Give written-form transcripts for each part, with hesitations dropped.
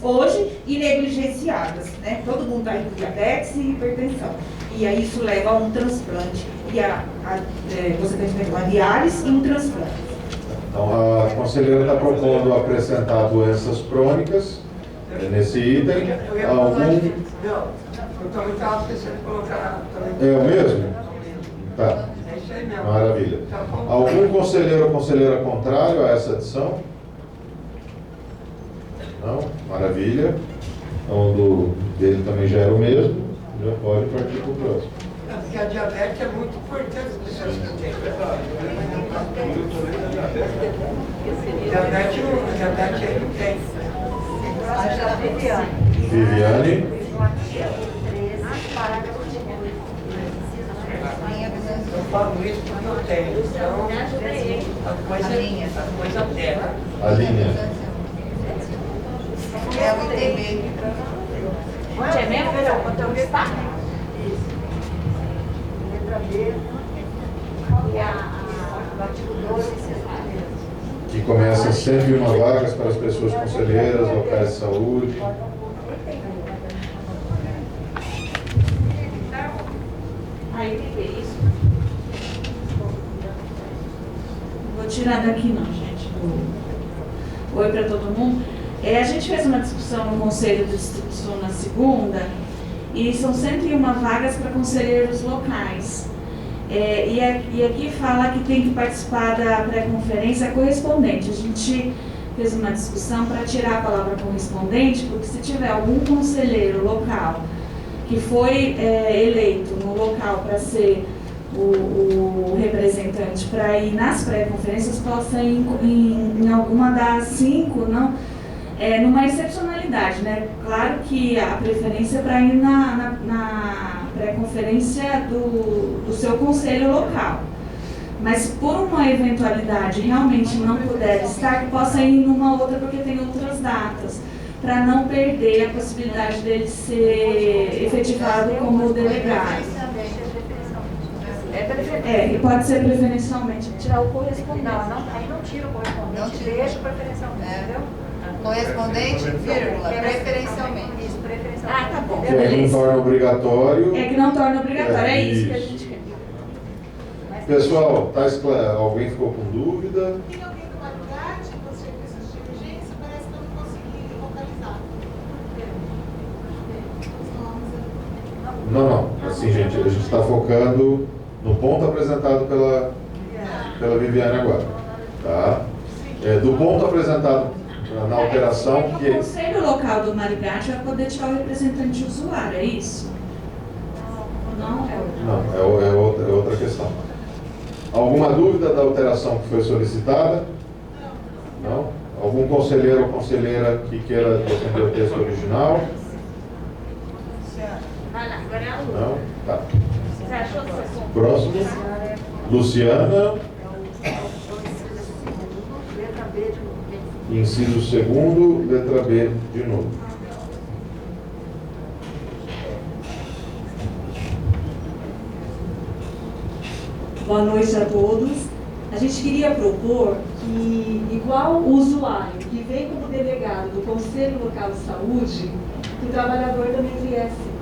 hoje e negligenciadas, né? Todo mundo está com diabetes e hipertensão. E aí isso leva a um transplante, e consequentemente, a diálise e um transplante. Então, a conselheira está propondo acrescentar doenças crônicas nesse item. Algum... Não, eu também estava esquecendo de colocar... É o mesmo? Tá. É isso aí mesmo. Maravilha. Algum conselheiro ou conselheira contrário a essa adição? Não? Maravilha. Então, do dele também já era o mesmo. Já pode partir para o próximo. Porque a diabetes é muito importante para as pessoas que têm. Diabetes é intensa. Viviane. Eu falo isso porque eu tenho. Então, a coisa pega. A linha. É o ITB. É mesmo? Então, está? Letra B. E o artigo 12, Que começa 101 vagas para as pessoas conselheiras, locais de saúde. Aí tem que ver isso. Não vou tirar daqui não, gente. Oi para todo mundo. A gente fez uma discussão no Conselho de Distrito na segunda, e são 101 vagas para conselheiros locais. E aqui fala que tem que participar da pré-conferência correspondente. A gente fez uma discussão para tirar a palavra correspondente, porque se tiver algum conselheiro local que foi eleito no local para ser o representante para ir nas pré-conferências, possa ir em alguma das 5, não? Numa excepcionalidade, né? Claro que a preferência é para ir na pré-conferência do seu conselho local. Mas se por uma eventualidade realmente não puder estar, que possa ir numa outra, porque tem outras datas, para não perder a possibilidade dele ser efetivado como delegado. E pode ser preferencialmente. Tirar o correspondente. Aí não tira o correspondente, deixa o preferencialmente, entendeu? Correspondente, vírgula, preferencialmente. Isso, preferencialmente. Ah, tá bom. Que aí não torna obrigatório. É que não torna obrigatório, é isso que a gente quer. Pessoal, alguém ficou com dúvida? Tem alguém do madrugada, com serviços de emergência, parece que eu não consegui localizar. Não. Assim, gente, a gente está focando no ponto apresentado pela Viviane agora. Tá? Do ponto apresentado na alteração O conselho local do Marigate vai poder tirar o representante usuário, é isso? Não, Não, é outra questão. Alguma dúvida da alteração que foi solicitada? Não? Algum conselheiro ou conselheira que queira defender o texto original? Vai lá, agora é a Lu. Não? Tá. Você achou que você comprou? Próximo. Luciana. Inciso 2º, letra B de novo. Boa noite a todos. A gente queria propor que, igual o usuário que vem como delegado do Conselho Local de Saúde, que o trabalhador também viesse.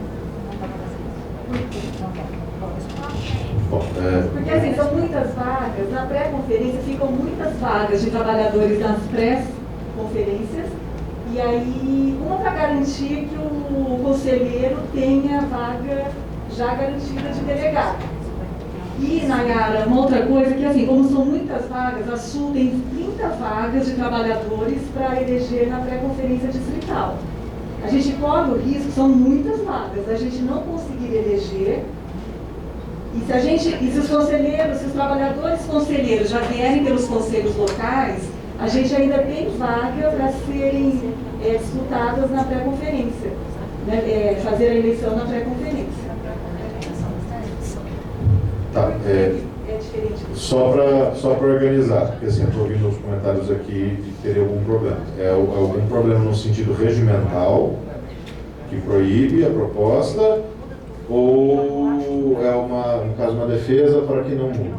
Porque assim, são muitas vagas, na pré-conferência ficam muitas vagas de trabalhadores nas pré-conferências, e aí, uma para garantir que o conselheiro tenha a vaga já garantida de delegado. E, Nayara, uma outra coisa que, assim, como são muitas vagas, a Sul tem 30 vagas de trabalhadores para eleger na pré-conferência distrital. A gente corre o risco, são muitas vagas, a gente não conseguir eleger. E se os conselheiros, se os trabalhadores conselheiros já vierem pelos conselhos locais, a gente ainda tem vaga para serem disputadas na pré-conferência, né, fazer a eleição na pré-conferência. Tá, só para organizar, porque assim, eu estou ouvindo os comentários aqui de ter algum problema. É algum problema no sentido regimental, que proíbe a proposta, ou no caso, uma defesa para que não mude?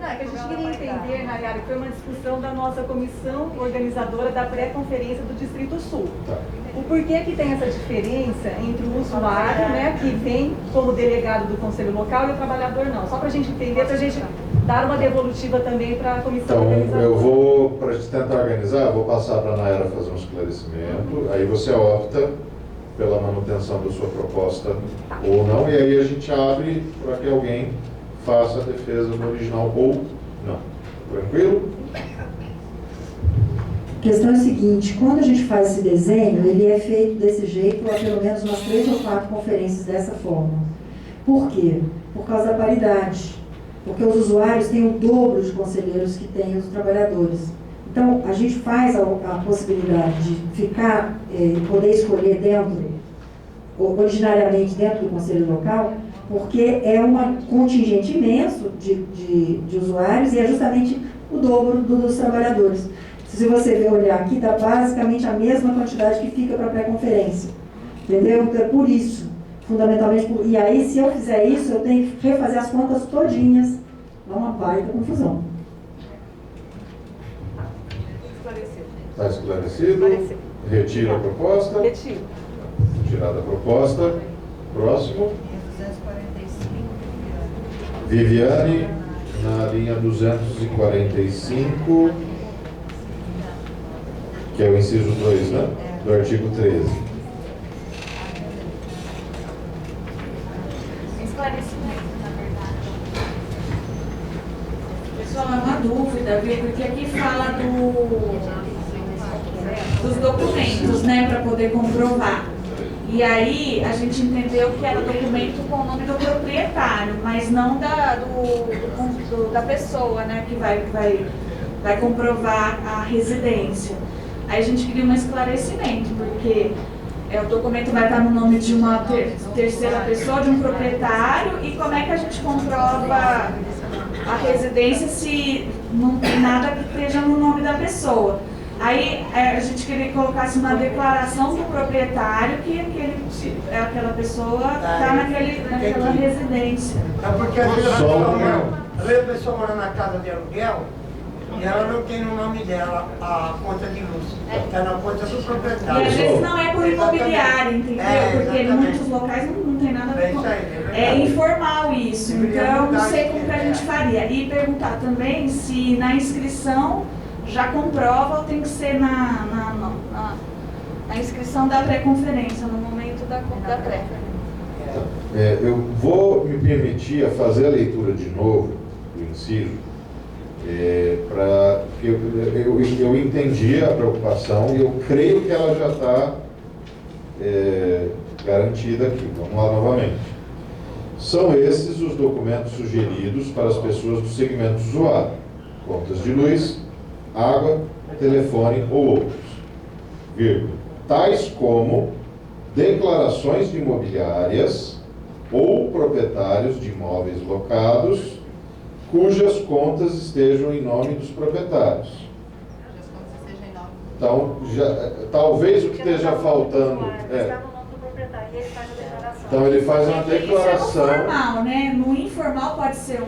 Não, é que a gente queria entender entender, Nayara, que foi uma discussão da nossa comissão organizadora da pré-conferência do Distrito Sul. Tá. O porquê que tem essa diferença entre o usuário, né, que vem como delegado do Conselho Local, e o trabalhador não? Só para a gente entender, para a gente dar uma devolutiva também para a comissão Então, organizadora. eu vou, para a gente tentar organizar, eu vou passar para a Nayara fazer um esclarecimento, aí você opta pela manutenção da sua proposta ou não, e aí a gente abre para que alguém faça a defesa do original ou não. Tranquilo? A questão é a seguinte, quando a gente faz esse desenho, ele é feito desse jeito há pelo menos umas 3 ou 4 conferências dessa forma. Por quê? Por causa da paridade. Porque os usuários têm o dobro de conselheiros que têm os trabalhadores. Então, a gente faz a possibilidade de ficar, poder escolher dentro, originariamente dentro do Conselho Local, porque é um contingente imenso de usuários e é justamente o dobro dos trabalhadores. Se você olhar aqui, dá basicamente a mesma quantidade que fica para a pré-conferência. Entendeu? Então é por isso, fundamentalmente. E aí, se eu fizer isso, eu tenho que refazer as contas todinhas. Dá uma baita confusão. Está esclarecido? Retira a proposta? Retiro. Retirada a proposta. Próximo. 245. Viviane, na linha 245, que é o inciso 2, né? Do artigo 13. Esclarecimento, na verdade. Pessoal, é uma dúvida, viu? Porque aqui fala dos documentos, né, para poder comprovar. E aí a gente entendeu que era documento com o nome do proprietário, mas não da pessoa, né, que vai comprovar a residência. Aí a gente queria um esclarecimento, porque o documento vai estar no nome de uma terceira pessoa, de um proprietário, e como é que a gente comprova a residência se não tem nada que esteja no nome da pessoa? Aí a gente queria que colocasse uma declaração do proprietário que aquela pessoa está naquela residência. É porque às vezes a pessoa mora na casa de aluguel e ela não tem no nome dela a conta de luz. Está na conta do E proprietário. às vezes não é por imobiliário, entendeu? Porque em exatamente. muitos locais não tem nada a ver É com. isso aí, é verdade. É informal isso, Deveria então não mudar sei isso, como que a gente é. faria. E perguntar também se na inscrição já comprova ou tem que ser na inscrição da pré-conferência, no momento da pré. Eu vou me permitir a fazer a leitura de novo do inciso, para eu entendi a preocupação e eu creio que ela já está garantida aqui. Vamos lá novamente. São esses os documentos sugeridos para as pessoas do segmento usuário: contas de luz, água, telefone ou outros, vírgula, tais como declarações de imobiliárias ou proprietários de imóveis locados cujas contas estejam em nome dos proprietários. Então, talvez o que esteja faltando Está no nome do proprietário e ele faz a declaração. então ele faz uma Isso declaração. é no formal, né? No informal pode ser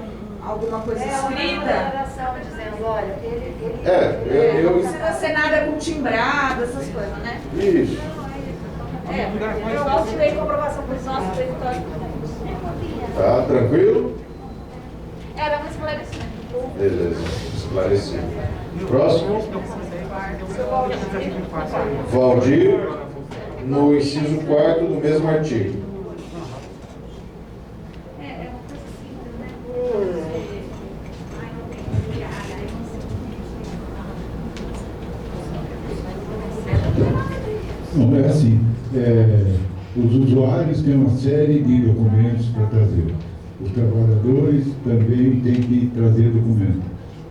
alguma coisa Uma escrita. declaração dizendo, olha, ele Não precisa ser nada com timbrado, essas coisas, né? Isso. Eu gosto de ler comprovação para os nossos territórios. Tá tranquilo? Era um esclarecimento. Beleza, esclarecido. Próximo. Valdir, no inciso 4º do mesmo artigo. Não, é assim, os usuários têm uma série de documentos para trazer. Os trabalhadores também têm que trazer documento.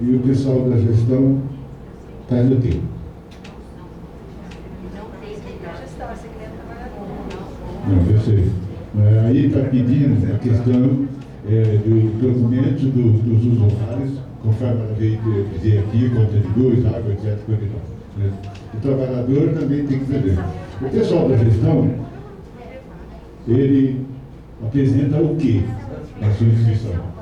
E o pessoal da gestão está no tempo. Não, eu sei. Aí está pedindo a questão dos documentos dos usuários, conforme ela veio dizer aqui, conta de luz, água, etc. Né? O trabalhador também tem que fazer. O pessoal da gestão, ele apresenta o quê na sua inscrição?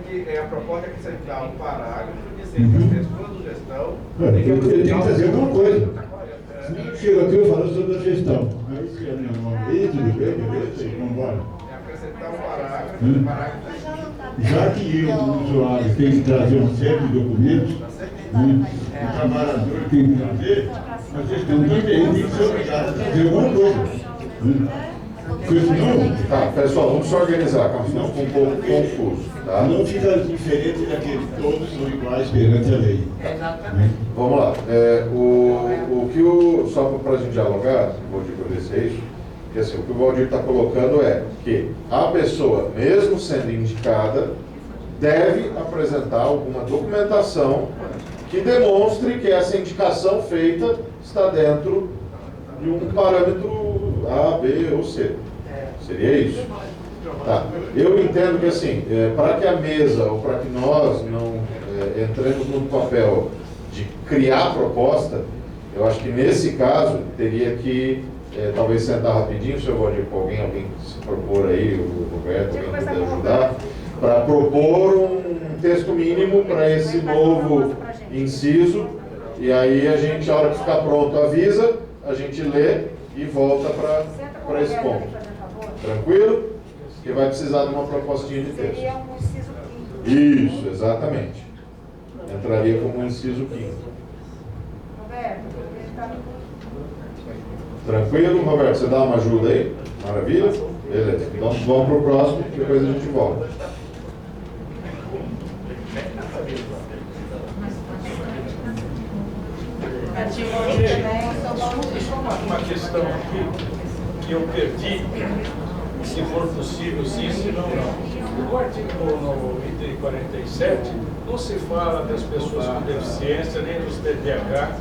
que a proposta é acrescentar um parágrafo dizendo que as pessoas do gestão Ele tem que fazer alguma coisa. Senão chega aqui eu falo sobre a gestão. Aí você é meu nome, tudo bem, beleza, e vamos embora. É acrescentar um parágrafo. Já que o usuário tem que trazer uma série de documentos, o trabalhador tem que trazer, a gestão também tem que ser obrigada a fazer alguma coisa. Porque senão, Tá, pessoal, vamos se organizar, calma, senão fica um pouco confuso, tá? não fica diferente daquele que todos são iguais perante a lei. Vamos lá. Só para a gente dialogar, vou dizer isso, que assim, o que o Valdir está colocando é que a pessoa, mesmo sendo indicada, deve apresentar alguma documentação que demonstre que essa indicação feita está dentro de um parâmetro A, B ou C. Seria isso. Tá. Eu entendo que assim, para que a mesa ou para que nós não entremos no papel de criar proposta, eu acho que nesse caso teria que talvez sentar rapidinho, o senhor Valdir, com alguém se propor aí, o Roberto, alguém puder ajudar, para propor um texto mínimo para esse novo inciso, e aí a gente, a hora que ficar pronto, avisa, a gente lê e volta para esse ponto. Tranquilo? Que vai precisar de uma propostinha de texto. Seria um inciso quinto. Isso, exatamente. Entraria como um inciso quinto. Roberto, ele está no... Tranquilo, Roberto? Você dá uma ajuda aí? Maravilha? Beleza. Então vamos para o próximo, depois a gente volta. Uma questão aqui que eu perdi, se for possível, sim, se não, não. No artigo no item 47, não se fala das pessoas com deficiência, nem dos TDAH,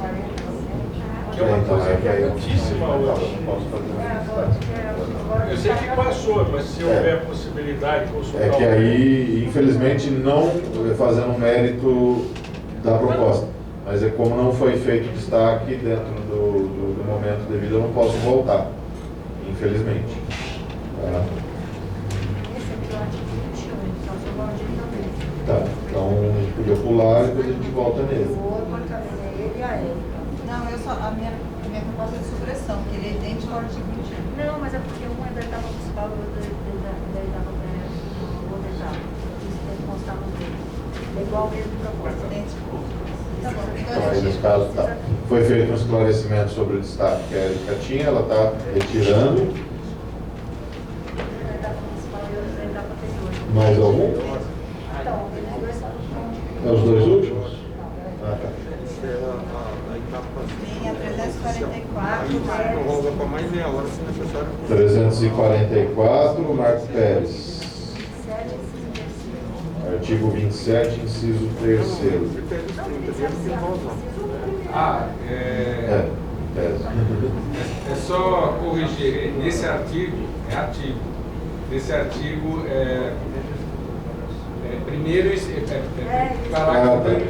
que é uma coisa importantíssima hoje. Eu sei que passou, mas se houver possibilidade de consultar... É que aí, infelizmente, não fazendo mérito da proposta. Mas é como não foi feito destaque dentro do momento devido, eu não posso voltar, infelizmente. Tá? Tá, então podia pular e depois a gente volta nele. Não, eu só, a minha proposta é de supressão, porque ele é idêntico ao artigo 21. Não, mas é porque um é da etapa principal e outro da etapa outra etapa. Isso tem que constar no dele. É igual mesmo de proposta, idêntico. Então, aí, nesse caso, tá. Foi feito um esclarecimento sobre o destaque que a Erika tinha, ela está retirando. Mais algum? Então, eles dois são... É os dois últimos? Ah, tá. Tem a 344, Prorroga para mais meia hora, se necessário. 344, Marco Pérez. Artigo 27, inciso 3º. É só corrigir, nesse artigo, nesse artigo primeiro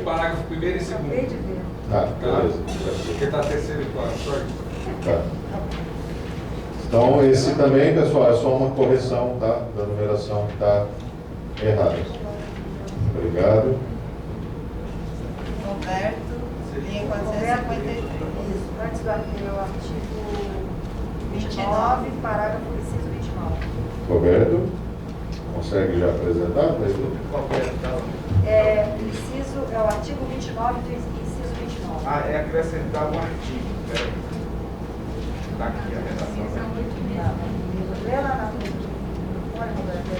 parágrafo primeiro e segundo. Tá, beleza. Porque está terceiro e quarto, só isso. Tá. Então, esse também, pessoal, é só uma correção, tá? Da numeração que está errada. Obrigado. Roberto, linha 453. Isso, antes do artigo 29, parágrafo inciso 29. Roberto, consegue já apresentar? Inciso, é o artigo 29 do inciso 29. Ah, é acrescentar um artigo. Está aqui a redação. Lê lá na frente. Olha, Roberto,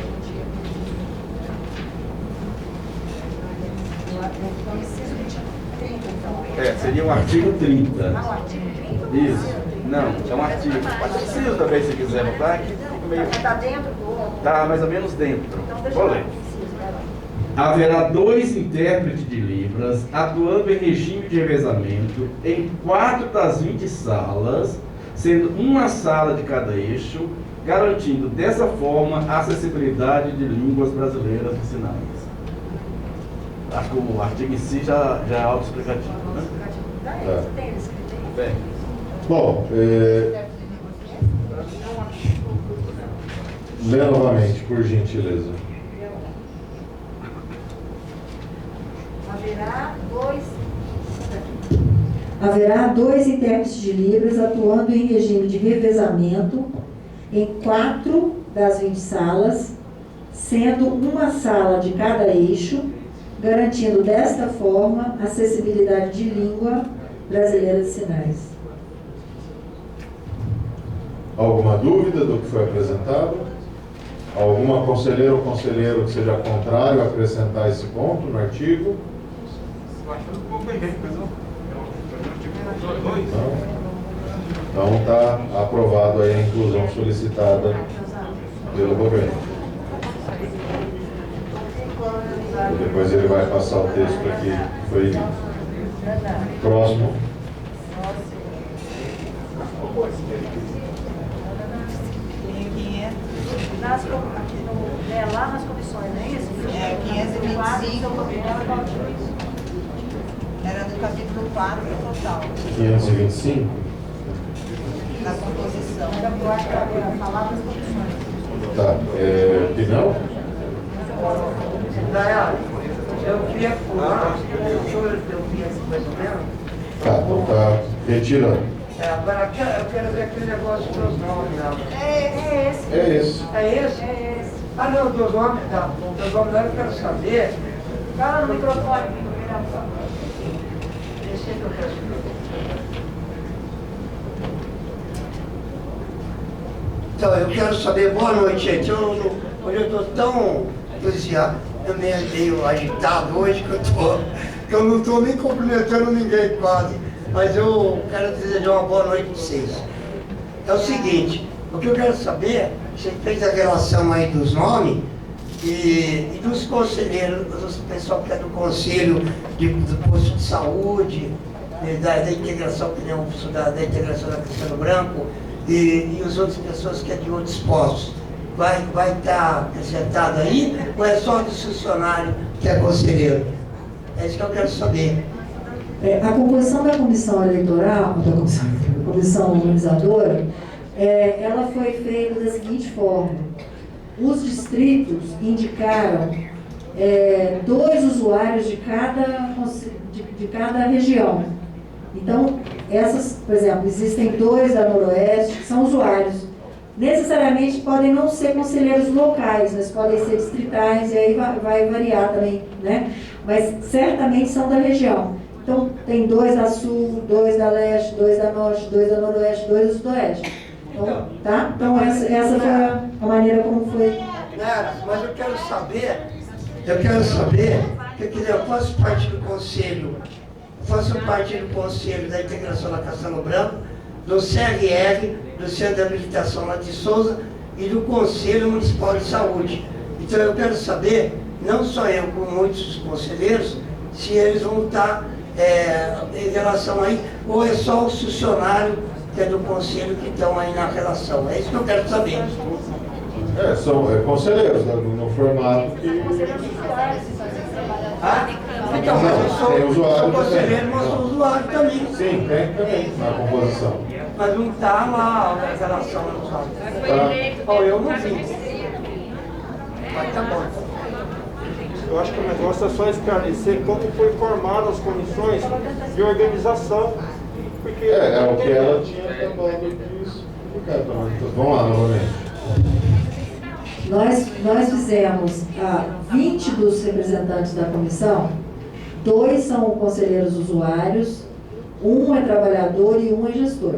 inciso 30, então. Seria o artigo 30. Ah, o artigo 30? Isso. Não, é um artigo. Mas eu preciso também, se quiser botar aqui. Está dentro do outro? Está mais ou menos dentro. Então, deixa Vou eu ler. ver. Haverá 2 intérpretes de Libras atuando em regime de revezamento em 4 das 20 salas, sendo uma sala de cada eixo, garantindo dessa forma a acessibilidade de línguas brasileiras de sinais. Acho que o artigo em si já é autoexplicativo, né? Tem esse critério? Bem. Bom, lê novamente, por gentileza. haverá 2 intérpretes de Libras atuando em regime de revezamento em 4 das 20 salas, sendo uma sala de cada eixo, garantindo desta forma a acessibilidade de língua brasileira de sinais. Alguma dúvida do que foi apresentado? Alguma conselheira ou conselheiro que seja contrário a acrescentar esse ponto no artigo? Então está aprovado aí a inclusão solicitada pelo governo. Depois ele vai passar o texto aqui que foi lido. Próximo. Lá nas comissões, não é isso? É, 525. Era do capítulo 4 total. 525? Na composição. Era pro acho que era falar das comissões. Tá. Opinião? Dayane, eu queria pular, eu vi assim mais ou menos. Tá, então tá retirando. Agora eu quero ver aquele negócio dos nomes lá. É esse. É esse. É esse? É esse. Ah não, dos nomes, tá. Dos nomes lá eu quero saber. Fala no microfone. Esse é que eu quero saber. Então, eu quero saber, boa noite, gente. Hoje eu estou tão entusiasmado, eu meio agitado hoje que eu não estou nem cumprimentando ninguém quase. Mas eu quero desejar uma boa noite para vocês. É o seguinte, o que eu quero saber, você fez a relação aí dos nomes e dos conselheiros, do pessoal que é do conselho do posto de saúde, da integração, que nem o professor da integração da Castelo Branco, e as outras pessoas que é de outros postos. Vai estar acrescentado aí ou é só do funcionário que é conselheiro? É isso que eu quero saber. A composição da comissão eleitoral, da comissão organizadora, ela foi feita da seguinte forma: os distritos indicaram 2 usuários de cada região. Então, por exemplo, existem 2 da Noroeste que são usuários. Necessariamente podem não ser conselheiros locais, mas podem ser distritais, e aí vai variar também, né? Mas certamente são da região. Então, tem 2 da Sul, 2 da Leste, 2 da Norte, 2 da Noroeste, 2 do Sudoeste. Então, tá? Então, essa foi a maneira como foi. Mas eu quero saber, que eu faço parte do conselho, da integração da Castelo Branco, do CRR, do Centro de Habilitação lá de Souza e do Conselho Municipal de Saúde. Então eu quero saber, não só eu, como muitos conselheiros, se eles vão estar em relação aí, ou é só o funcionário que é do conselho que estão aí na relação. É isso que eu quero saber. São conselheiros, né, no formato que... Então, mas eu sou conselheiro, mas sou usuário também. Sim, tem também na composição. Mas não está lá na relação do usuário. Tá. Eu não vi. Mas tá bom. Eu acho que o negócio é só esclarecer como foi formada as comissões de organização. Porque o que ela tinha acabado de explicar. Então, vamos lá novamente. Nós fizemos 20 dos representantes da comissão, 2 são conselheiros usuários, 1 é trabalhador e 1 é gestor.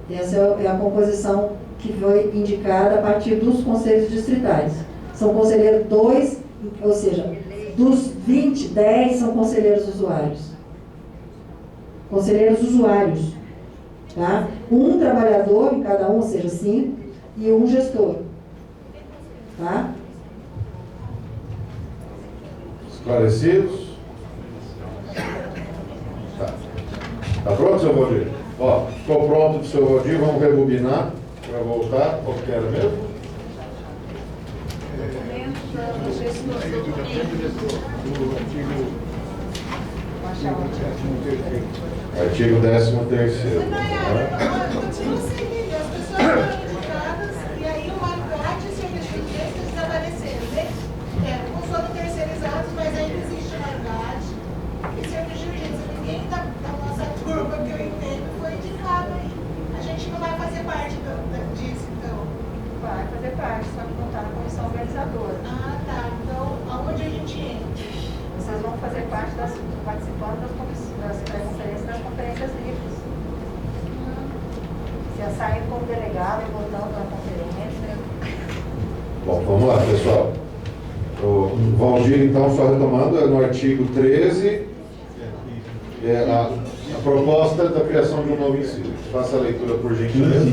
Essa é a composição que foi indicada a partir dos conselhos distritais. São conselheiros 2, ou seja, dos 20, 10 são conselheiros usuários. Conselheiros usuários. Tá? 1 trabalhador em cada um, ou seja, 5, e 1 gestor. Tá? Esclarecidos? Tá pronto, seu Valdir? Ó, ficou pronto do seu Valdir, vamos rebobinar para voltar. Qual que era mesmo? Artigo 13º. Continua seguindo, as pessoas foram indicadas e aí o Marcote e o serviço de texto desapareceram, né? Não foram terceirizados, mas ainda existe Marcote e serviço de urgência. Ninguém da nossa turma que saindo como delegado, voltando na conferência. Bom, vamos lá, pessoal. O Valdir, então, só retomando, no artigo 13, a proposta da criação de um novo inciso. Faça a leitura, por gentileza.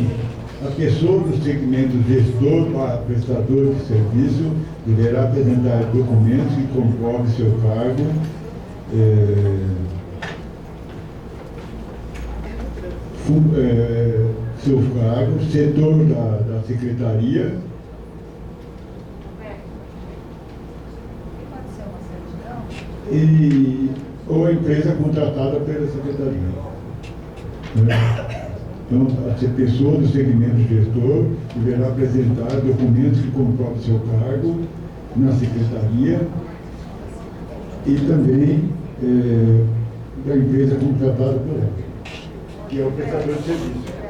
A pessoa do segmento gestor para prestador de serviço deverá apresentar documentos que comprovem seu cargo, setor da secretaria, ou a empresa contratada pela secretaria. Então, a pessoa do segmento gestor deverá apresentar documentos que comprovem seu cargo na secretaria e também da empresa contratada por ela, que é o prestador de serviço.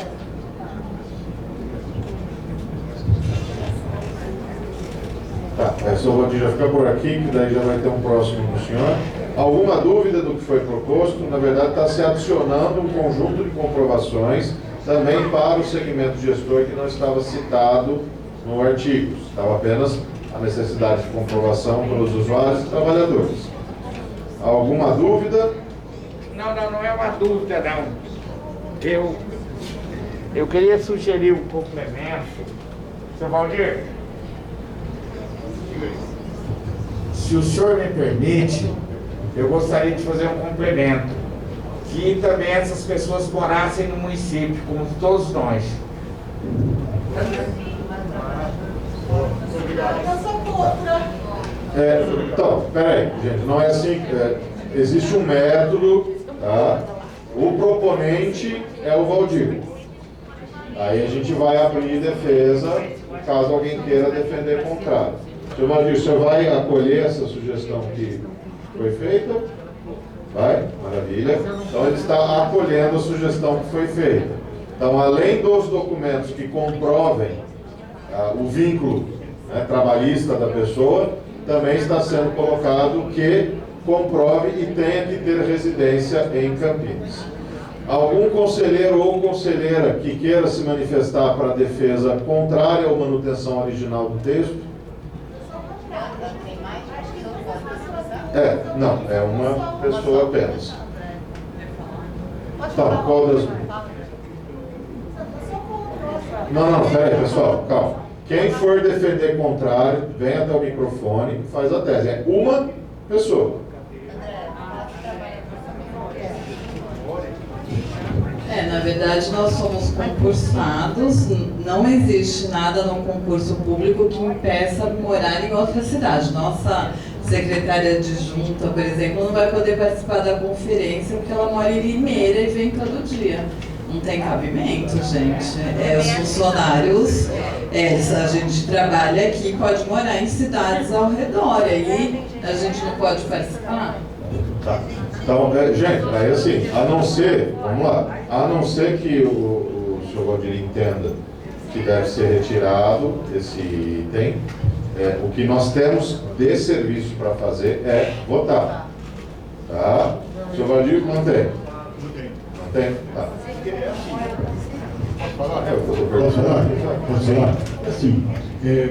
Tá, só vou já ficar por aqui, que daí já vai ter um próximo do senhor. Alguma dúvida do que foi proposto? Na verdade, está se adicionando um conjunto de comprovações também para o segmento gestor que não estava citado no artigo. Estava apenas a necessidade de comprovação pelos usuários e trabalhadores. Alguma dúvida? Não é uma dúvida, não. Eu queria sugerir um complemento. Seu Valdir, se o senhor me permite, eu gostaria de fazer um complemento. Que também essas pessoas morassem no município, como todos nós. Eu sou contra. Então, peraí, gente, não é assim. Existe um método, tá? O proponente é o Valdir. Aí a gente vai abrir defesa, caso alguém queira defender contrário. Seu Valdir, o senhor vai acolher essa sugestão que foi feita? Vai? Maravilha. Então ele está acolhendo a sugestão que foi feita. Então, além dos documentos que comprovem o vínculo, né, trabalhista da pessoa, também está sendo colocado que comprove e tenha que ter residência em Campinas. Algum conselheiro ou conselheira que queira se manifestar para a defesa contrária à manutenção original do texto? Não, é uma pessoa apenas. Então, qual das... Não, peraí, pessoal, calma. Quem for defender contrário, vem até o microfone e faz a tese. É uma pessoa. Na verdade, nós somos concursados, não existe nada no concurso público que impeça morar em outra cidade. Nossa secretária adjunta, por exemplo, não vai poder participar da conferência porque ela mora em Limeira e vem todo dia. Não tem cabimento, gente. Os funcionários, a gente trabalha aqui, pode morar em cidades ao redor, aí a gente não pode participar. Tá. Então, gente, aí assim, a não ser, vamos lá, a não ser que o senhor Valdir entenda que deve ser retirado esse item, o que nós temos de serviço para fazer é votar. Tá? O senhor Valdir, mantém? Mantém? Tá. Posso falar? Assim,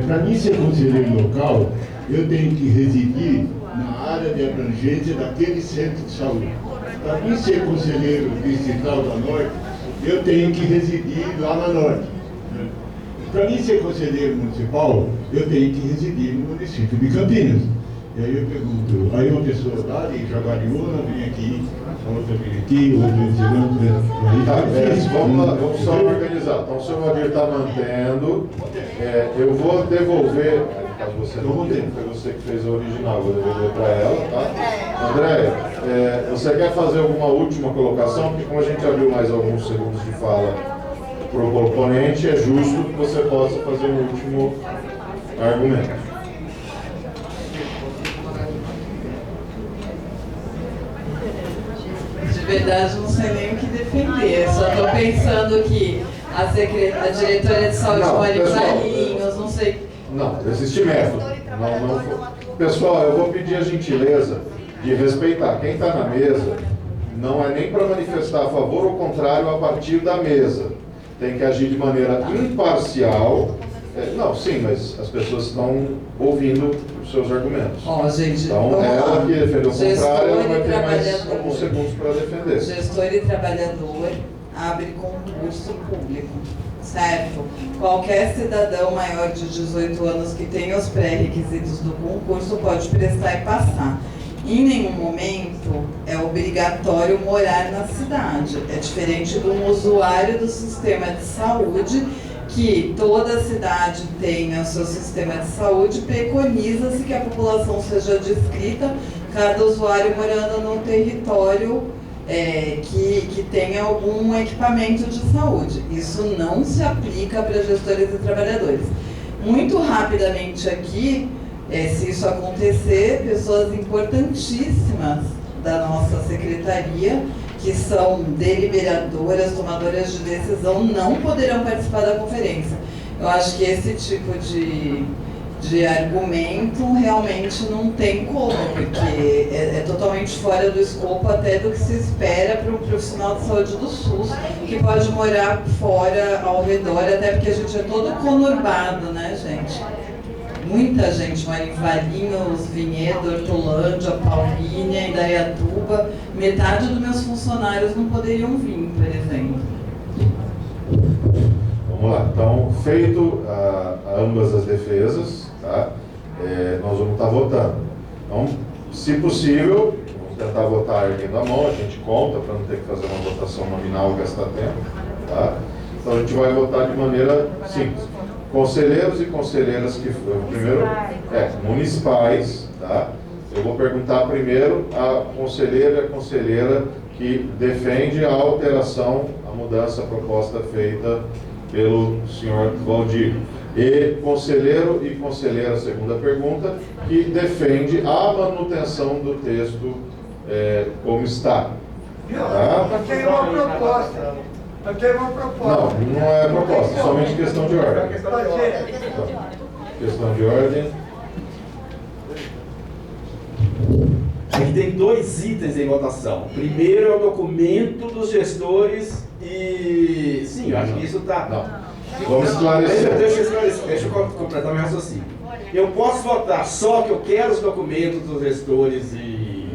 para mim ser conselheiro local, eu tenho que residir na área de abrangência daquele centro de saúde. Para mim ser conselheiro distrital da Norte, eu tenho que residir lá na Norte. Para mim ser conselheiro municipal, eu tenho que residir no município de Campinas. E aí eu pergunto, aí uma pessoa lá de Jaguariúna vem aqui, a outra vem aqui, outra vem de vamos só organizar. Então o senhor Valdir está mantendo. Eu vou devolver, caso você não tenha, foi você que fez a original, vou devolver para ela, tá? Andréia, você quer fazer alguma última colocação? Porque como a gente abriu mais alguns segundos de fala para o proponente, é justo que você possa fazer um último argumento. De verdade, não sei nem o que defender. Só estou pensando que a diretora de saúde mora em Valinhos, não sei. Não, existe método. Pessoal, eu vou pedir a gentileza de respeitar. Quem está na mesa não é nem para manifestar a favor ou contrário a partir da mesa. tem que agir de maneira imparcial. Não, sim, mas as pessoas estão ouvindo os seus argumentos. Ó, gente, então, vamos ela lá. que defendeu o contrário, ela vai ter mais Trabalhador. alguns segundos para defender. Gestor e trabalhador abre concurso público, certo? Qualquer cidadão maior de 18 anos que tenha os pré-requisitos do concurso pode prestar e passar. Em nenhum momento é obrigatório morar na cidade. É diferente de um usuário do sistema de saúde, que toda cidade tenha o seu sistema de saúde, preconiza-se que a população seja descrita, cada usuário morando num território que tenha algum equipamento de saúde. Isso não se aplica para gestores e trabalhadores. Muito rapidamente aqui, se isso acontecer, pessoas importantíssimas da nossa secretaria, que são deliberadoras, tomadoras de decisão, não poderão participar da conferência. Eu acho que esse tipo de argumento realmente não tem como, porque é totalmente fora do escopo até do que se espera para um profissional de saúde do SUS, que pode morar fora, ao redor, até porque a gente é todo conurbado, né, gente? Muita gente mora em Valinhos, Vinhedo, Hortolândia, Paulínia, Indaiatuba. Metade dos meus funcionários não poderiam vir, por exemplo. Vamos lá. Então, feito ambas as defesas, tá? Nós vamos estar votando. Então, se possível, vamos tentar votar erguendo a mão, a gente conta para não ter que fazer uma votação nominal e gastar tempo. Tá? Então, a gente vai votar de maneira simples. Conselheiros e conselheiras que primeiro municipais, tá? Eu vou perguntar primeiro a conselheira e a conselheira que defende a alteração, a mudança proposta feita pelo senhor Valdir. E conselheiro e conselheira, segunda pergunta, que defende a manutenção do texto como está. Tá? Eu tenho uma proposta. Eu tenho uma proposta. Não é proposta, somente questão de ordem. Questão de ordem. Aqui tem 2 itens em votação. Primeiro é o documento dos gestores e... Sim, eu acho que isso está... Não. Vamos esclarecer. Deixa eu completar meu raciocínio. Eu posso votar só que eu quero os documentos dos gestores e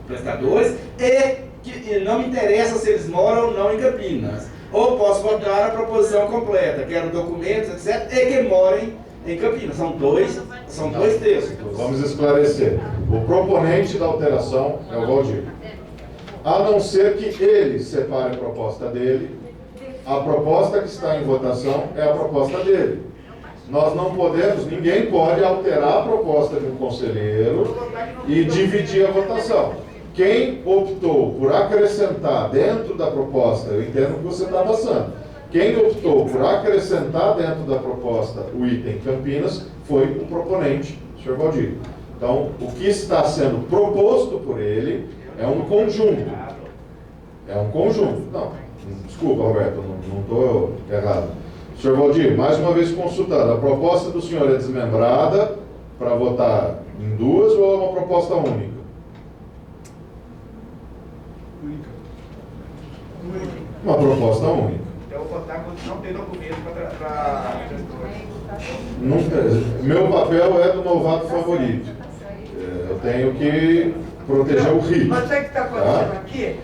prestadores e não me interessa se eles moram ou não em Campinas. Ou posso votar a proposição completa, quero documentos, etc., e que morem em Campinas. São dois textos. Vamos esclarecer. O proponente da alteração é o Valdir. A não ser que ele separe a proposta dele, a proposta que está em votação é a proposta dele. Nós não podemos, ninguém pode alterar a proposta de um conselheiro e dividir a votação. Quem optou por acrescentar dentro da proposta, eu entendo que você está passando, quem optou por acrescentar dentro da proposta o item Campinas foi o proponente, o senhor Valdir. Então, o que está sendo proposto por ele é um conjunto. É um conjunto. Não, desculpa, Roberto, não estou errado. Senhor Valdir, mais uma vez consultando, a proposta do senhor é desmembrada para votar em 2 ou é uma proposta única? Uma proposta única. Eu vou votar quando não tem documento para gestores. Meu papel é do novato favorito. Eu tenho que proteger o rito. Mas sabe o que está acontecendo aqui?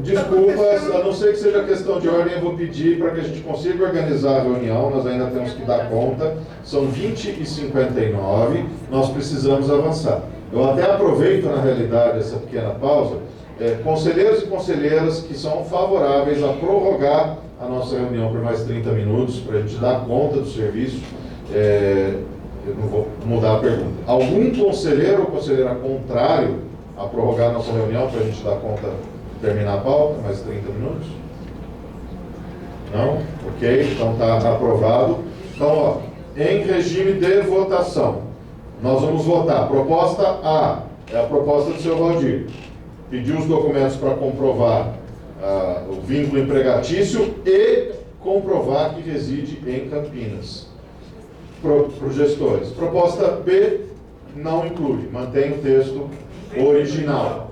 Desculpas, a não ser que seja questão de ordem, eu vou pedir para que a gente consiga organizar a reunião, nós ainda temos que dar conta, são 20h59, nós precisamos avançar. Eu até aproveito, na realidade, essa pequena pausa, conselheiros e conselheiras que são favoráveis a prorrogar a nossa reunião por mais 30 minutos, para a gente dar conta do serviço. Eu não vou mudar a pergunta. Algum conselheiro ou conselheira contrário a prorrogar a nossa reunião para a gente dar conta, terminar a pauta, mais 30 minutos? Não? Ok, então está aprovado. Então, em regime de votação, nós vamos votar. Proposta A é a proposta do senhor Valdir. Pediu os documentos para comprovar o vínculo empregatício e comprovar que reside em Campinas. Para os gestores. Proposta B não inclui, mantém o texto original.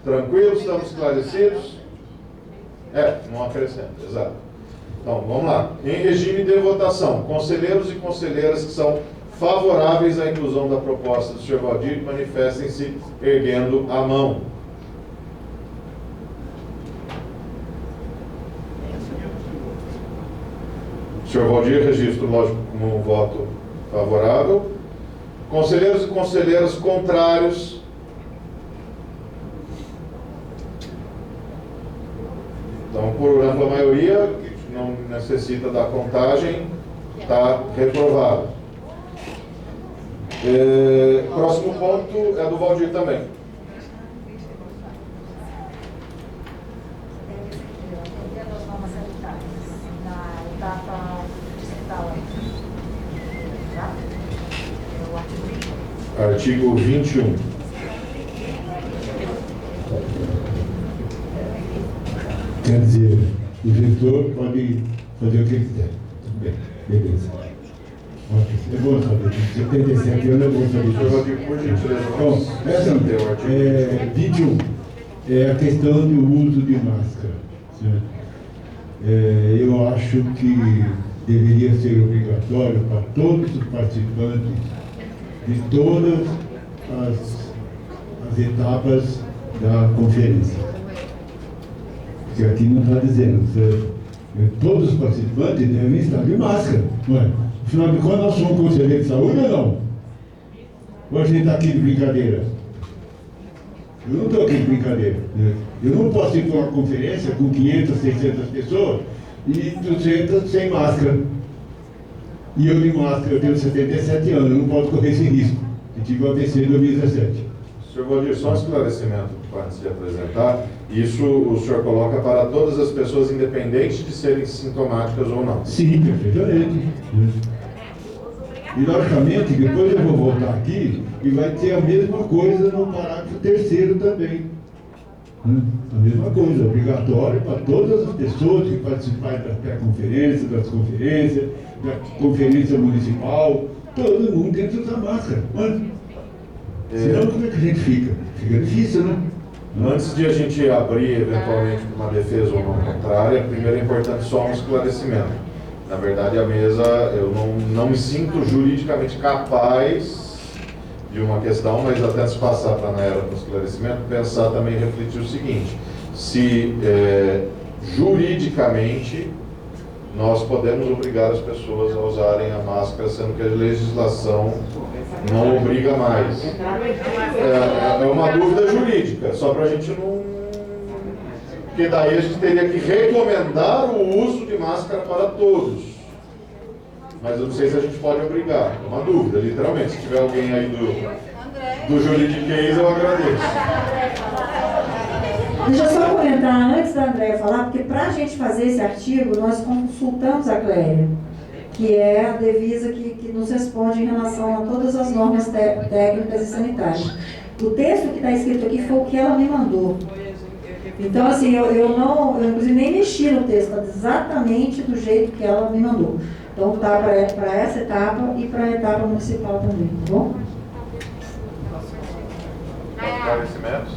Tranquilo? Estamos esclarecidos? Não acrescenta, exato. Então, vamos lá. Em regime de votação, conselheiros e conselheiras que são favoráveis à inclusão da proposta do Sr. Valdir, manifestem-se erguendo a mão. Sr. Valdir, registro, lógico, como um voto favorável. Conselheiros e conselheiras contrários. Então, por ampla maioria, que não necessita da contagem, está reprovado. Próximo ponto é do Valdir também. Atendendo às normas sanitárias, na etapa distrital, tá? É o artigo 20. Artigo 21. Quer dizer, o gestor pode fazer o que quiser. Tudo bem, beleza. É bom saber, 77 anos é bom saber. Por gentileza, Bom, é assim, 21 é a questão do uso de máscara. Certo? Eu acho que deveria ser obrigatório para todos os participantes de todas as etapas da conferência. Porque aqui não está dizendo, certo? Todos os participantes devem estar de máscara, não é? Afinal de contas, nós somos conselheiros de saúde ou não? Ou a gente está aqui de brincadeira? Eu não estou aqui de brincadeira. Né? Eu não posso ir para uma conferência com 500, 600 pessoas e 200 sem máscara. E eu de máscara, eu tenho 77 anos, eu não posso correr esse risco. Eu tive o AVC em 2017. Sr. Valdir, só um esclarecimento antes de apresentar. Isso o senhor coloca para todas as pessoas, independente de serem sintomáticas ou não? Sim, perfeitamente. E, logicamente, depois eu vou voltar aqui e vai ter a mesma coisa no parágrafo 3º também. A mesma coisa, obrigatório para todas as pessoas que participarem da pré-conferência, das conferências, da conferência municipal, todo mundo tem que usar máscara. Senão, como é que a gente fica? Fica difícil, né? Antes de a gente abrir, eventualmente, para uma defesa ou não contrária, primeiro é importante só um esclarecimento. Na verdade, a mesa, eu não me sinto juridicamente capaz de uma questão, mas até antes de passar para a Nayara para o esclarecimento, pensar também e refletir o seguinte: se juridicamente nós podemos obrigar as pessoas a usarem a máscara, sendo que a legislação não obriga mais. É uma dúvida jurídica, só para a gente não... Porque daí a gente teria que recomendar o uso de máscara para todos. Mas eu não sei se a gente pode obrigar. É uma dúvida, literalmente. Se tiver alguém aí do juridiquês, eu agradeço. Deixa eu só comentar antes da Andréia falar, porque para a gente fazer esse artigo, nós consultamos a Clélia, que é a Devisa que nos responde em relação a todas as normas técnicas e sanitárias. O texto que está escrito aqui foi o que ela me mandou. Então, assim, eu inclusive nem mexi no texto, está exatamente do jeito que ela me mandou. Então, está para essa etapa e para a etapa municipal também, tá bom? Esclarecimentos?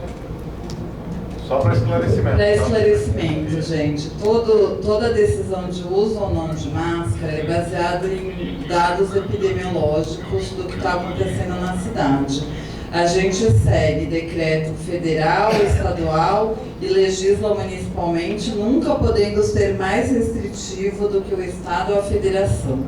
Só para esclarecimento. Para esclarecimento, gente, toda decisão de uso ou não de máscara é baseada em dados epidemiológicos do que está acontecendo na cidade. A gente segue decreto federal, estadual e legisla municipalmente, nunca podendo ser mais restritivo do que o estado ou a federação.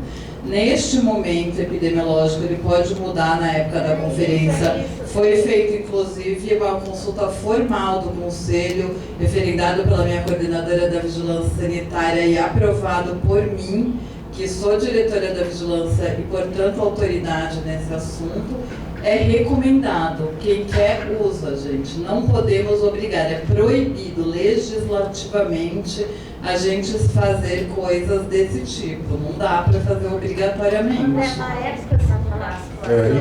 Neste momento epidemiológico, ele pode mudar na época da conferência. Foi feita, inclusive, uma consulta formal do Conselho, referendado pela minha coordenadora da Vigilância Sanitária e aprovado por mim, que sou diretora da Vigilância e, portanto, autoridade nesse assunto. É recomendado, quem quer usa, gente. Não podemos obrigar, é proibido legislativamente a gente fazer coisas desse tipo. Não dá para fazer obrigatoriamente.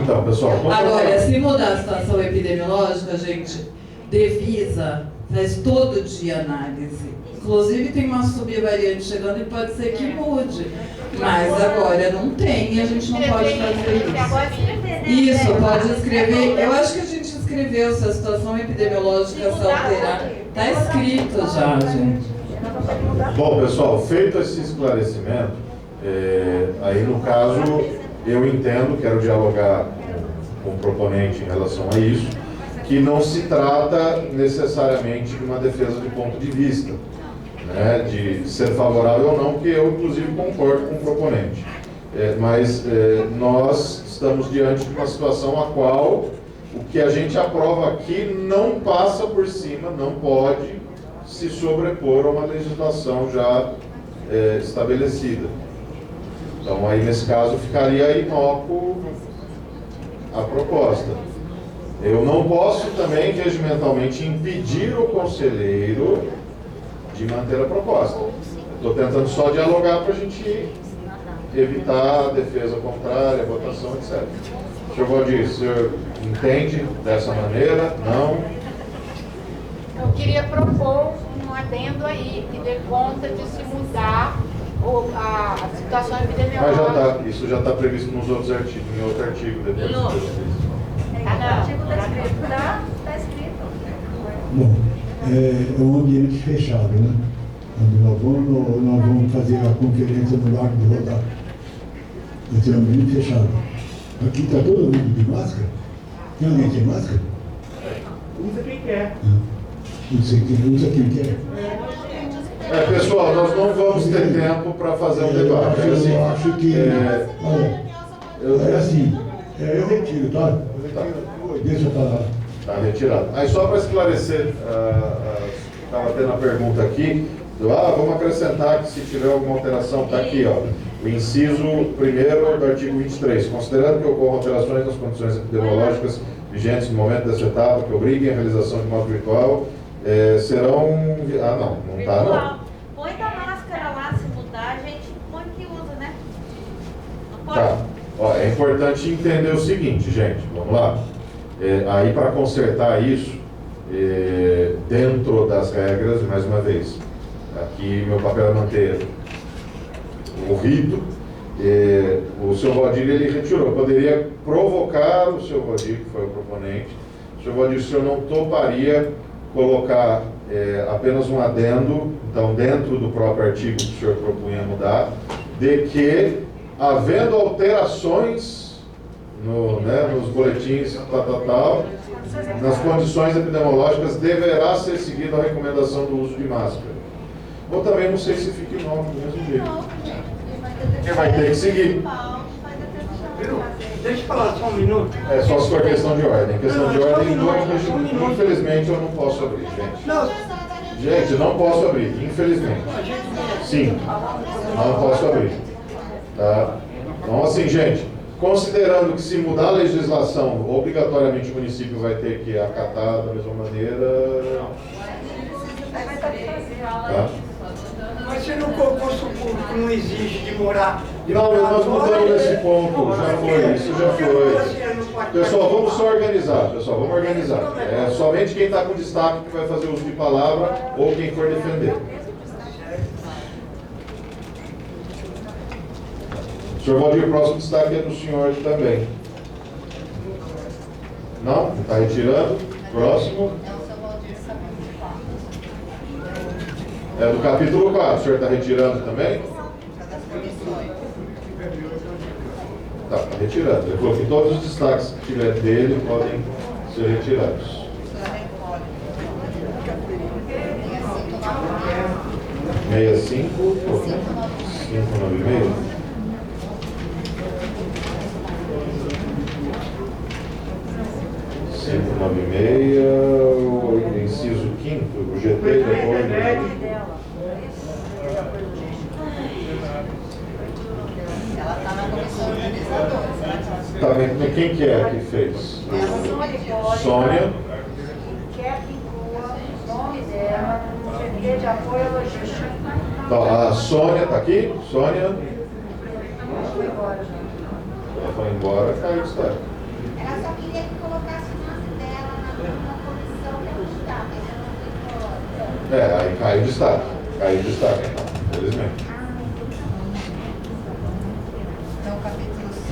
Então, pessoal... Agora, se mudar a situação epidemiológica, gente, Devisa faz todo dia análise. Inclusive tem uma subvariante chegando e pode ser que mude. Mas agora não tem e a gente não pode fazer isso. Isso, pode escrever. Eu acho que a gente escreveu se a situação epidemiológica se alterar. Está escrito já, gente. Bom, pessoal, feito esse esclarecimento, aí no caso, eu entendo, quero dialogar com o proponente em relação a isso, que não se trata necessariamente de uma defesa de ponto de vista, né, de ser favorável ou não, que eu, inclusive, concordo com o proponente. Mas nós estamos diante de uma situação a qual o que a gente aprova aqui não passa por cima, não pode se sobrepor a uma legislação já estabelecida. Então, aí, nesse caso, ficaria inócuo a proposta. Eu não posso também, regimentalmente, impedir o conselheiro de manter a proposta. Estou tentando só dialogar para a gente evitar a defesa contrária, a votação, etc. Senhor Valdir, o senhor entende dessa maneira? Não? Eu queria propor um adendo aí, que dê conta de se mudar a situação epidemiológica. Mas já tá, isso já está previsto nos outros artigos, em outro artigo depois. No artigo está escrito. Bom, é um ambiente fechado, né? Onde nós vamos fazer a conferência no Largo do Rodar. Esse é um ambiente fechado. Aqui está todo mundo de máscara? Tem alguém sem máscara? Usa quem quer. Usa quem quer. Pessoal, nós não vamos ter tempo para fazer um debate. Eu acho que... eu retiro, tá? Deixa para lá. Está retirado. Aí só para esclarecer, estava tendo a pergunta aqui, vamos acrescentar que se tiver alguma alteração, está aqui, ó, o inciso 1º do artigo 23, considerando que ocorram alterações nas condições epidemiológicas vigentes no momento dessa etapa, que obriguem a realização de modo virtual, serão... não está não. Põe a máscara lá, se mudar, a gente põe que usa, né? Não pode? Tá. Ó, é importante entender o seguinte, gente, vamos lá. Aí para consertar isso, dentro das regras, mais uma vez, aqui meu papel é manter o rito. O seu Valdir, ele retirou. Eu poderia provocar o seu Valdir, que foi o proponente. O seu Valdir, o senhor não toparia colocar apenas um adendo, então dentro do próprio artigo que o senhor propunha mudar, de que, havendo alterações nos boletins, nas condições epidemiológicas, deverá ser seguida a recomendação do uso de máscara. Ou também não sei se fica inócuo do mesmo jeito. Porque vai ter que seguir. Deixa eu falar só um minuto. Só se for questão de ordem. Questão de ordem, infelizmente, eu não posso abrir, gente. Gente, não posso abrir, infelizmente. Sim, não posso abrir. Tá? Então, assim, gente, considerando que se mudar a legislação, obrigatoriamente o município vai ter que acatar da mesma maneira. Tá? Mas se no concurso público não exige de morar... Não, nós não estamos nesse ponto, já foi, isso já foi. Pessoal, vamos só organizar, pessoal, vamos organizar. Somente quem está com destaque que vai fazer uso de palavra ou quem for defender. Senhor Valdir, o próximo destaque é do senhor também. Não? Está retirando? Próximo. É do capítulo 4, o senhor está retirando também? Está retirando. Ele falou que todos os destaques que tiver dele podem ser retirados. 65 ou 596? O inciso 5º, o GT depois. Ela está na comissão organizadora. Tá vendo? Quem que é que fez? Sônia. Quer que inclua o nome dela no GT de apoio à logística. Tá, a Sônia está aqui? Sônia? Ela foi embora já. Ela foi embora, caiu o destaque. Ela só queria que colocasse o nome dela na comissão que ela está. Aí caiu o destaque. Caiu o destaque, então, felizmente. Então, capítulo 5,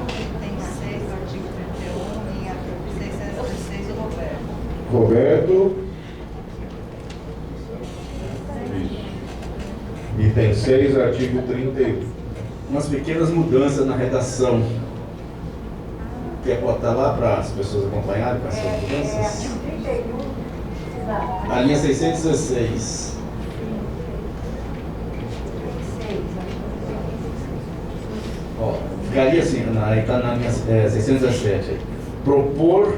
item 6, artigo 31, linha 616, o Roberto. Roberto. Isso. Item 6, artigo 31. Umas pequenas mudanças na redação. Quer botar lá para as pessoas acompanharem com essas mudanças? A linha 616. Ó, ficaria assim, aí está na linha 617. Aí. Propor,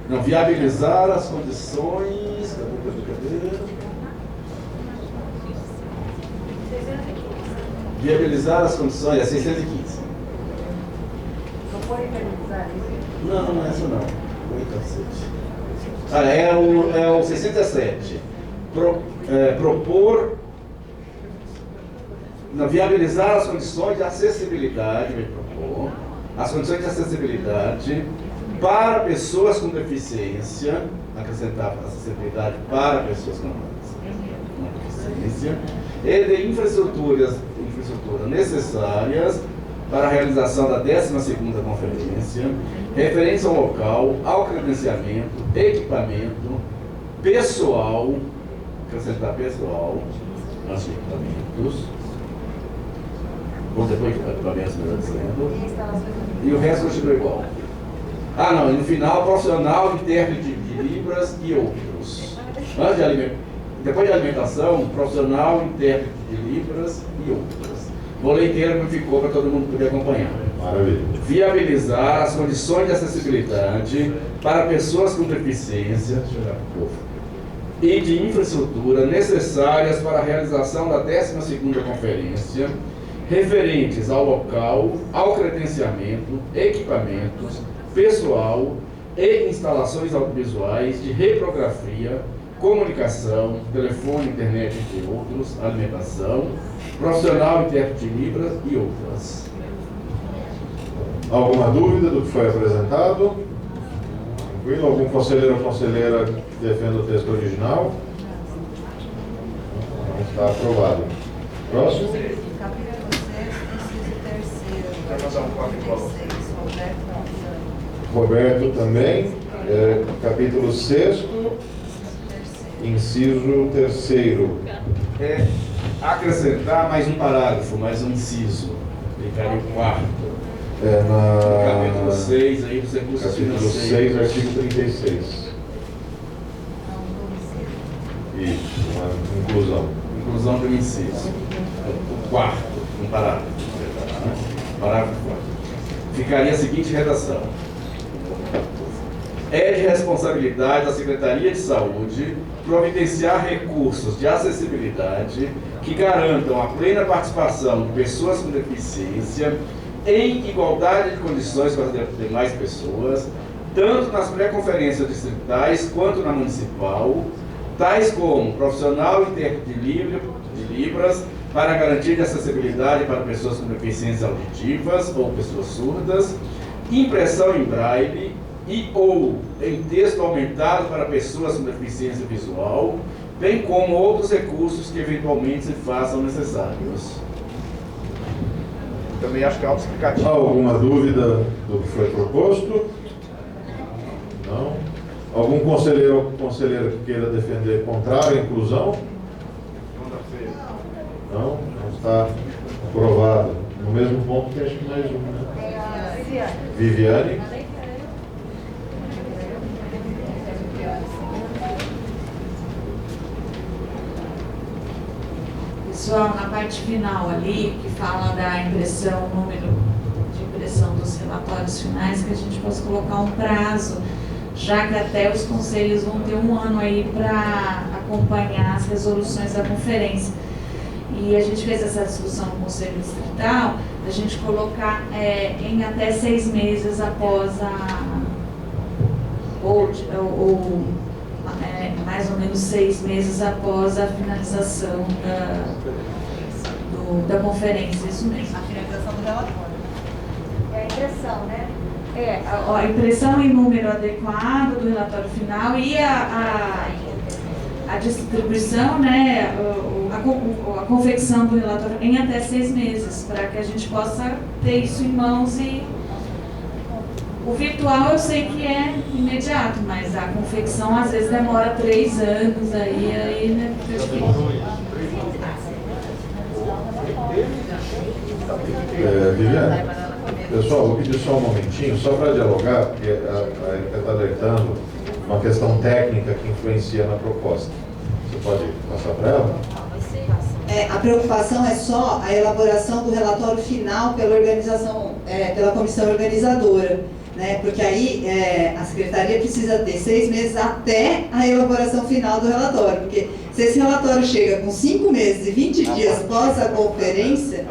não, viabilizar as condições. Cadê? Viabilizar as condições, é 615. Não pode viabilizar isso? Não, não é essa não. Oi, cacete. É o 617. Propor, não, viabilizar as condições de acessibilidade, vai propor, as condições de acessibilidade para pessoas com deficiência, acrescentar acessibilidade para pessoas com deficiência, e de infraestrutura necessárias para a realização da 12ª conferência, referentes ao local, ao credenciamento, equipamento, pessoal, acrescentar pessoal, nos equipamentos, ou depois equipamentos, melhor dizendo, e o resto continua igual. Ah não, e no final, profissional, intérprete de Libras e outros. Depois de alimentação, profissional, intérprete de Libras e outras. Vou ler inteiro, mas ficou para todo mundo poder acompanhar. Maravilha. Viabilizar as condições de acessibilidade para pessoas com deficiência e de infraestrutura necessárias para a realização da 12ª conferência, referentes ao local, ao credenciamento, equipamentos, pessoal e instalações audiovisuais de reprografia, comunicação, telefone, internet, entre outros, alimentação, profissional, intérprete de Libras e outras. Alguma dúvida do que foi apresentado? Tranquilo? Algum conselheiro ou conselheira que defenda o texto original? Não está aprovado. Próximo. Capítulo 6, inciso 3º. Roberto também. Capítulo 6, inciso 3º. É acrescentar mais um parágrafo, mais um inciso. Ficaria o 4º. Capítulo 6, aí os recursos capítulo financeiros. 6, artigo 36. Isso, uma inclusão. Inclusão do inciso. O 4º, um parágrafo. Parágrafo 4. Ficaria a seguinte redação. É de responsabilidade da Secretaria de Saúde providenciar recursos de acessibilidade que garantam a plena participação de pessoas com deficiência em igualdade de condições com as demais pessoas, tanto nas pré-conferências distritais quanto na municipal, tais como profissional intérprete de Libras para garantia de acessibilidade para pessoas com deficiências auditivas ou pessoas surdas, impressão em braille e ou em texto aumentado para pessoas com deficiência visual, bem como outros recursos que eventualmente se façam necessários. Também acho que é autoexplicativo. Alguma dúvida do que foi proposto? Não? Algum conselheiro ou conselheira que queira defender contrário à inclusão? Não? Não está aprovado. No mesmo ponto que acho que mais um, né? Viviane? Pessoal, na parte final ali, que fala da impressão, número de impressão dos relatórios finais, que a gente possa colocar um prazo, já que até os conselhos vão ter um ano aí para acompanhar as resoluções da conferência. E a gente fez essa discussão no Conselho Distrital, a gente colocar em até 6 meses após mais ou menos 6 meses após a finalização da conferência, isso mesmo. A finalização do relatório. É a impressão, né? A impressão em número adequado do relatório final e a distribuição, né, a confecção do relatório em até 6 meses, para que a gente possa ter isso em mãos. E o virtual eu sei que é imediato, mas a confecção às vezes demora 3 anos, aí né, Viviane, pessoal, vou pedir só um momentinho, só para dialogar, porque a Erika está alertando uma questão técnica que influencia na proposta. Você pode passar para ela? A preocupação é só a elaboração do relatório final pela pela comissão organizadora, né? Porque aí a secretaria precisa ter 6 meses até a elaboração final do relatório, porque se esse relatório chega com 5 meses e 20 dias após a conferência,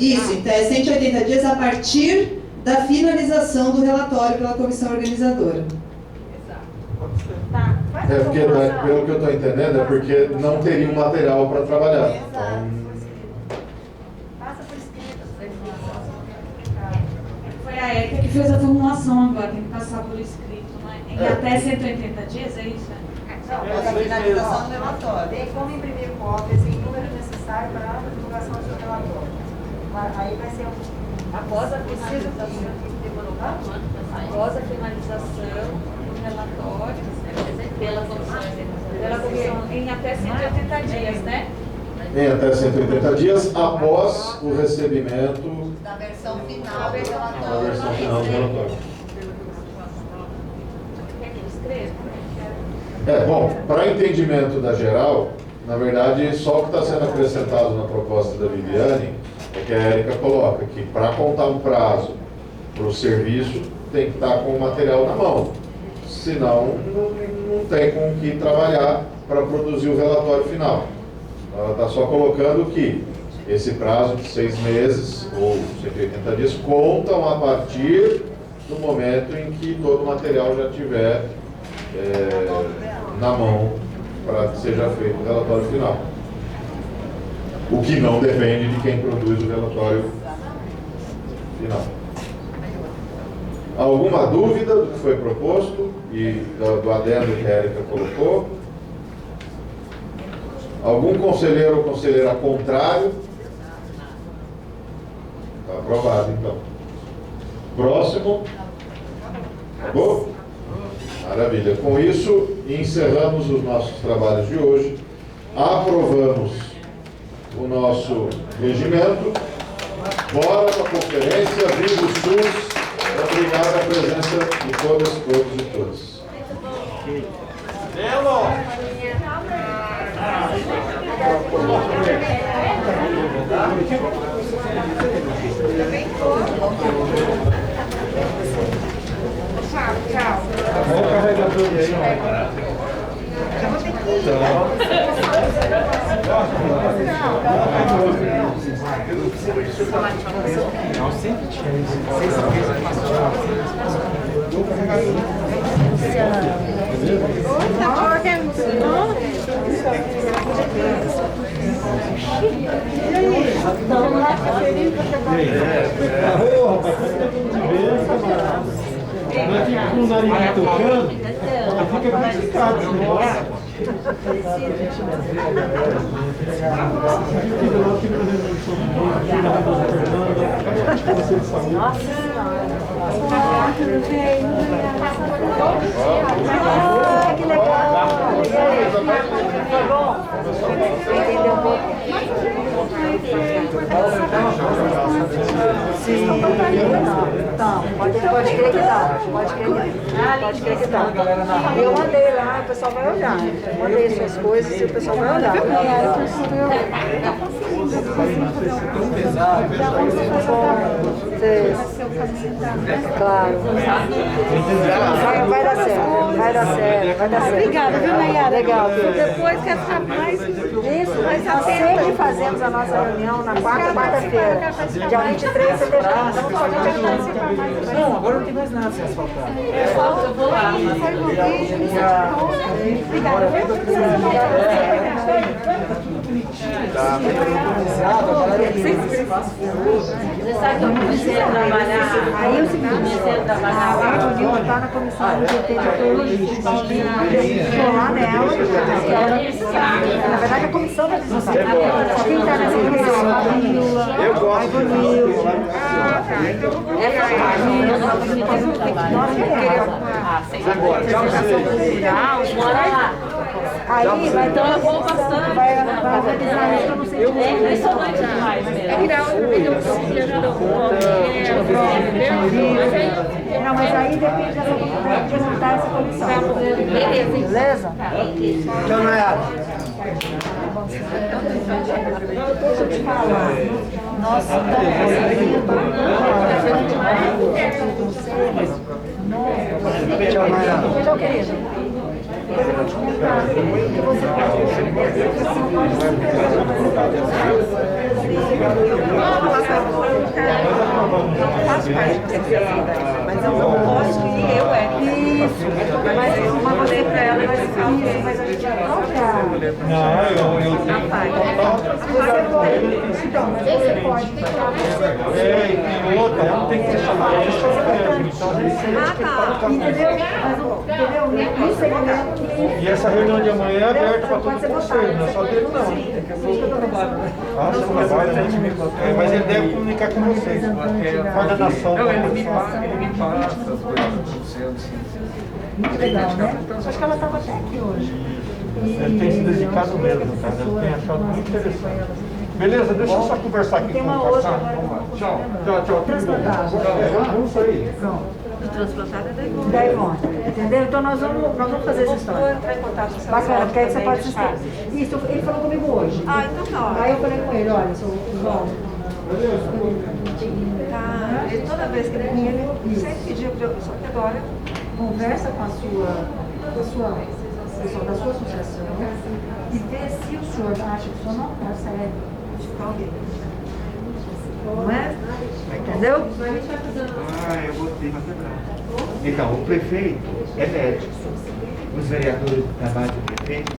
isso, então é 180 dias a partir da finalização do relatório pela comissão organizadora. Porque, pelo que eu estou entendendo, é porque não teria um material para trabalhar. Então, foi a Erika que fez a formulação agora, tem que passar por escrito, né? Em até 180 dias, é isso? Não, a finalização do relatório. Bem, como imprimir cópias em número necessário para a divulgação do seu relatório. Aí vai ser após a finalização do relatório pela comissão em até 180 dias, né? em até 180 dias após o recebimento da versão final do relatório. Bom, para entendimento da geral, na verdade, só o que está sendo acrescentado na proposta da Viviane é que a Erika coloca que para contar um prazo para o serviço tem que estar com o material na mão, senão não tem com o que trabalhar para produzir o relatório final. Ela está só colocando que esse prazo de 6 meses ou 180 dias contam a partir do momento em que todo o material já estiver na mão para que seja feito o relatório final. O que não depende de quem produz o relatório final. Alguma dúvida do que foi proposto e do adendo que a Erika colocou? Algum conselheiro ou conselheira contrário? Está aprovado, então. Próximo. Acabou? Maravilha. Com isso, encerramos os nossos trabalhos de hoje. Aprovamos o nosso regimento. Bora para a conferência. Viva o SUS. Obrigado à presença de todas, todos e todas. Tchau. Vamos carregar tudo aí, Não, sempre tinha. Não fica com o nariz tocando, fica complicado esse negócio. Nossa que legal! Foi bom? Entendeu um pouco? Sim. Então, pode crer que tá. Pode crer que tá. Eu mandei lá, o pessoal vai olhar. Eu mandei suas coisas e o pessoal vai olhar. Claro. Vai dar certo. Obrigada, viu, Nayara? Legal. Depois quer ficar mais. Isso, nós sempre fazemos a nossa reunião na quarta-feira. Dia 23 de setembro. Não, agora não tem mais nada se asfaltar. Eu vou lá. Obrigada, Você sabe que eu comecei a trabalhar. Aí eu comecei a trabalhar lá. O Nilton está na comissão do GT de Teologia. Estou lá nela. Na verdade, a comissão vai discutir. Quem está nessa comissão? A Camila. Eu gosto de Essa parte. Nossa, Agora, bora lá. Aí vai ter uma bastante. Vai organizar isso, eu não sei direito. É impressionante demais mesmo. É virar Não, mas aí depende dessa comunidade de montar essa comissão. Beleza? Então, Nayara. Deixa eu te falar. Nossa, Tchau, querido. Depois eu vou te contar. Você Faço parte do secretário, mas eu não posso ir, eu é. Isso, mas eu mandei pra ela, mas a gente própria. Não, eu Você pode. Então, mas você pode. e outra, não tem que ser chamado de secretário. Então, a gente Entendeu? Entendeu? Isso é e essa reunião de amanhã é aberta para todo pode ser o conselho, não é só dele não. Ah, você não trabalha, né? Mas ele deve comunicar com vocês. Coordenação. Ele me passa as coisas acontecendo. Muito legal, né? Acho que ela estava até aqui hoje. Ele tem se dedicado mesmo, cara. Eu tenho achado muito interessante. Beleza, deixa eu só conversar aqui com o Passar. Tchau, tudo bom. Vamos sair. O transplantado é da Ivone. Da Ivone, entendeu? Então nós vamos fazer essa história. Bacana, porque aí você pode assistir. Isso, ele falou comigo hoje. Ah, então tá. Aí eu falei com ele, olha, seu João. Tá. Ele, toda vez que ele vinha, ele sempre pedia para eu, só que agora, Conversa com a pessoal da sua associação e vê se o senhor acha que o senhor não está sério de alguém. Não é? Entendeu? Eu vou ter uma quebrada. Então, o prefeito é médico. Os vereadores do trabalho do prefeito